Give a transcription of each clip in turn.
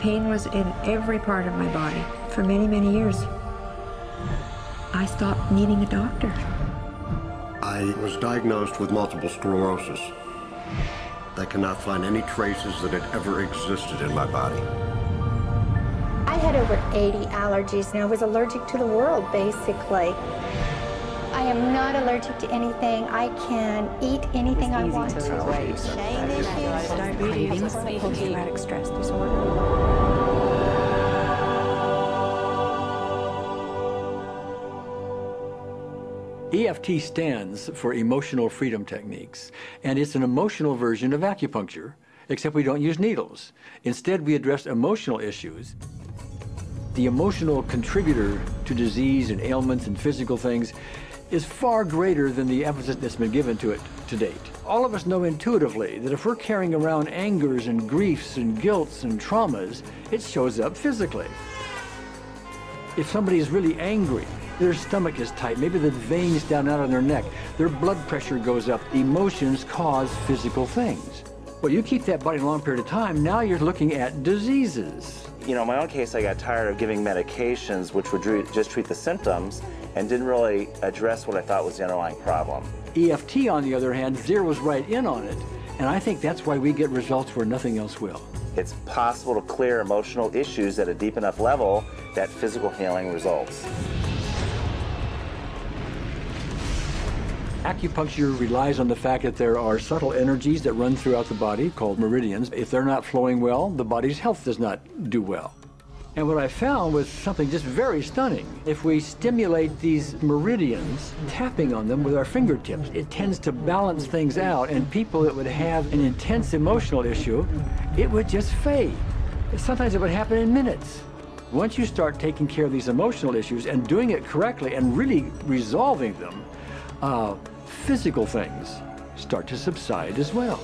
pain was in every part of my body for many, many years. I stopped needing a doctor. I was diagnosed with multiple sclerosis. They cannot find any traces that it ever existed in my body. I had over 80 allergies, and I was allergic to the world, basically. I am not allergic to anything. I can eat anything I want to. Diabetes, post-traumatic stress disorder. EFT stands for Emotional Freedom Techniques, and it's an emotional version of acupuncture, except we don't use needles. Instead, we address emotional issues. The emotional contributor to disease and ailments and physical things is far greater than the emphasis that's been given to it to date. All of us know intuitively that if we're carrying around angers and griefs and guilts and traumas, it shows up physically. If somebody is really angry, their stomach is tight, maybe the veins down out on their neck, their blood pressure goes up. Emotions cause physical things. Well, you keep that body a long period of time, now you're looking at diseases. You know, in my own case, I got tired of giving medications which would just treat the symptoms and didn't really address what I thought was the underlying problem. EFT, on the other hand, zeroes right in on it, and I think that's why we get results where nothing else will. It's possible to clear emotional issues at a deep enough level that physical healing results. Acupuncture relies on the fact that there are subtle energies that run throughout the body called meridians. If they're not flowing well, the body's health does not do well. And what I found was something just very stunning. If we stimulate these meridians, tapping on them with our fingertips, it tends to balance things out, and people that would have an intense emotional issue, it would just fade. Sometimes it would happen in minutes. Once you start taking care of these emotional issues and doing it correctly and really resolving them, physical things start to subside as well.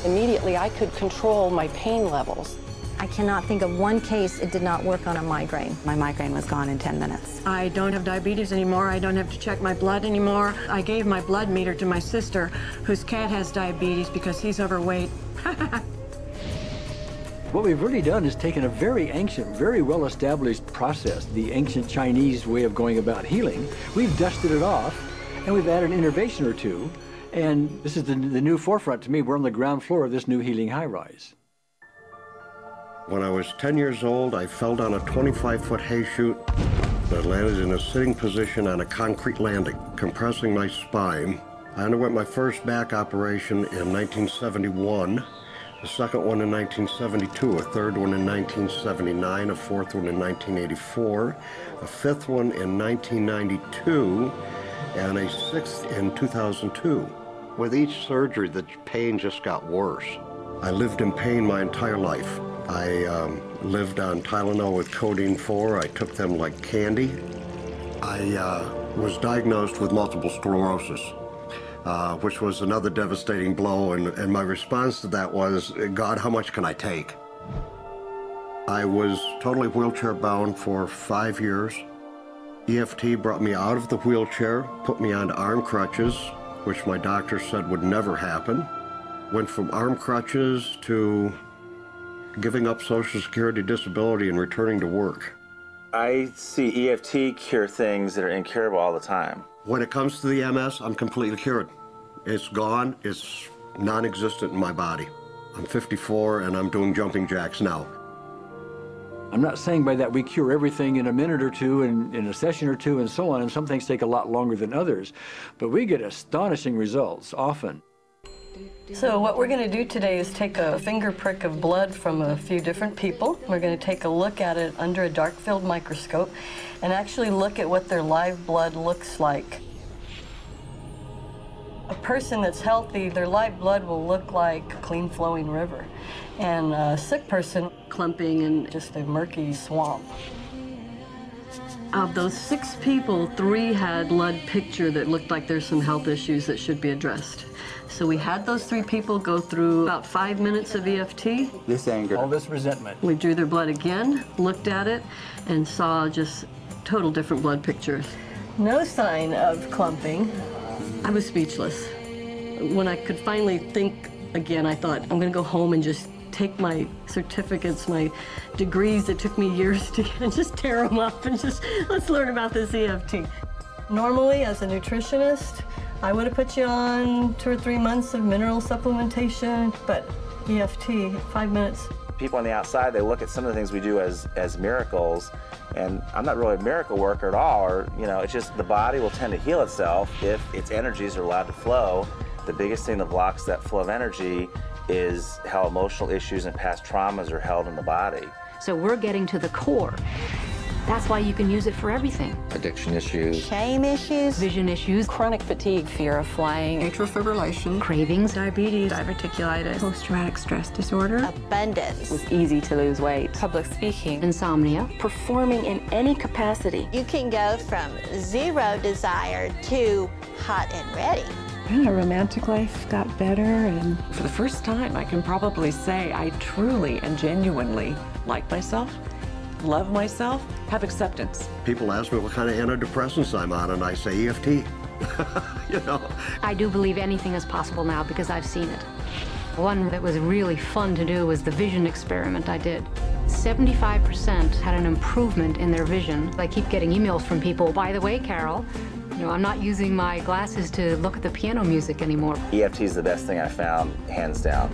Immediately, I could control my pain levels. I cannot think of one case it did not work on a migraine. My migraine was gone in 10 minutes. I don't have diabetes anymore. I don't have to check my blood anymore. I gave my blood meter to my sister, whose cat has diabetes because he's overweight. What we've really done is taken a very ancient, very well-established process, the ancient Chinese way of going about healing. We've dusted it off, and we've added an innovation or two, and this is the new forefront to me. We're on the ground floor of this new healing high-rise. When I was 10 years old, I fell down a 25-foot hay chute that landed in a sitting position on a concrete landing, compressing my spine. I underwent my first back operation in 1971, a second one in 1972, a third one in 1979, a fourth one in 1984, a fifth one in 1992, and a sixth in 2002. With each surgery, the pain just got worse. I lived in pain my entire life. I lived on Tylenol with codeine 4. I took them like candy. I was diagnosed with multiple sclerosis, which was another devastating blow, and my response to that was, God, how much can I take? I was totally wheelchair bound for 5 years. EFT brought me out of the wheelchair, put me onto arm crutches, which my doctor said would never happen. Went from arm crutches to giving up Social Security disability and returning to work. I see EFT cure things that are incurable all the time. When it comes to the MS, I'm completely cured. It's gone, it's non-existent in my body. I'm 54 and I'm doing jumping jacks now. I'm not saying by that we cure everything in a minute or two, and in a session or two, and so on, and some things take a lot longer than others, but we get astonishing results often. So what we're going to do today is take a finger prick of blood from a few different people. We're going to take a look at it under a dark field microscope and actually look at what their live blood looks like. A person that's healthy, their live blood will look like a clean flowing river, and a sick person clumping in just a murky swamp. Of those 6 people, 3 had blood picture that looked like there's some health issues that should be addressed. So we had those 3 people go through about 5 minutes of EFT. This anger, all this resentment. We drew their blood again, looked at it, and saw just total different blood pictures. No sign of clumping. I was speechless. When I could finally think again, I thought, I'm going to go home and just take my certificates, my degrees that took me years to get, and just tear them up and just, let's learn about this EFT. Normally, as a nutritionist, I would have put you on 2 or 3 months of mineral supplementation, but EFT, 5 minutes. People on the outside, they look at some of the things we do as miracles, and I'm not really a miracle worker at all, or, you know, it's just the body will tend to heal itself if its energies are allowed to flow. The biggest thing that blocks that flow of energy is how emotional issues and past traumas are held in the body. So we're getting to the core. That's why you can use it for everything. Addiction issues. Shame issues. Vision issues. Chronic fatigue, fear of flying. Atrial fibrillation. Cravings. Diabetes. Diverticulitis. Post-traumatic stress disorder. Abundance. It was easy to lose weight. Public speaking. Insomnia. Performing in any capacity. You can go from zero desire to hot and ready. My romantic life got better, and for the first time, I can probably say I truly and genuinely like myself, love myself, have acceptance. People ask me what kind of antidepressants I'm on, and I say EFT. You know. I do believe anything is possible now because I've seen it. One that was really fun to do was the vision experiment I did. 75% had an improvement in their vision. I keep getting emails from people, by the way, Carol, you know, I'm not using my glasses to look at the piano music anymore. EFT is the best thing I found, hands down.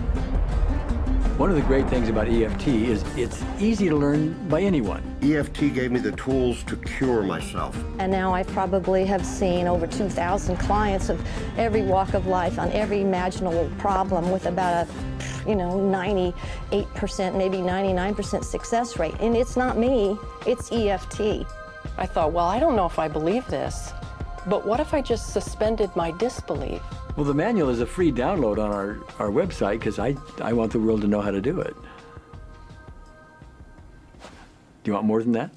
One of the great things about EFT is it's easy to learn by anyone. EFT gave me the tools to cure myself. And now I probably have seen over 2,000 clients of every walk of life on every imaginable problem with about a, 98%, maybe 99% success rate. And it's not me, it's EFT. I thought, well, I don't know if I believe this, but what if I just suspended my disbelief? Well, the manual is a free download on our website because I want the world to know how to do it. Do you want more than that?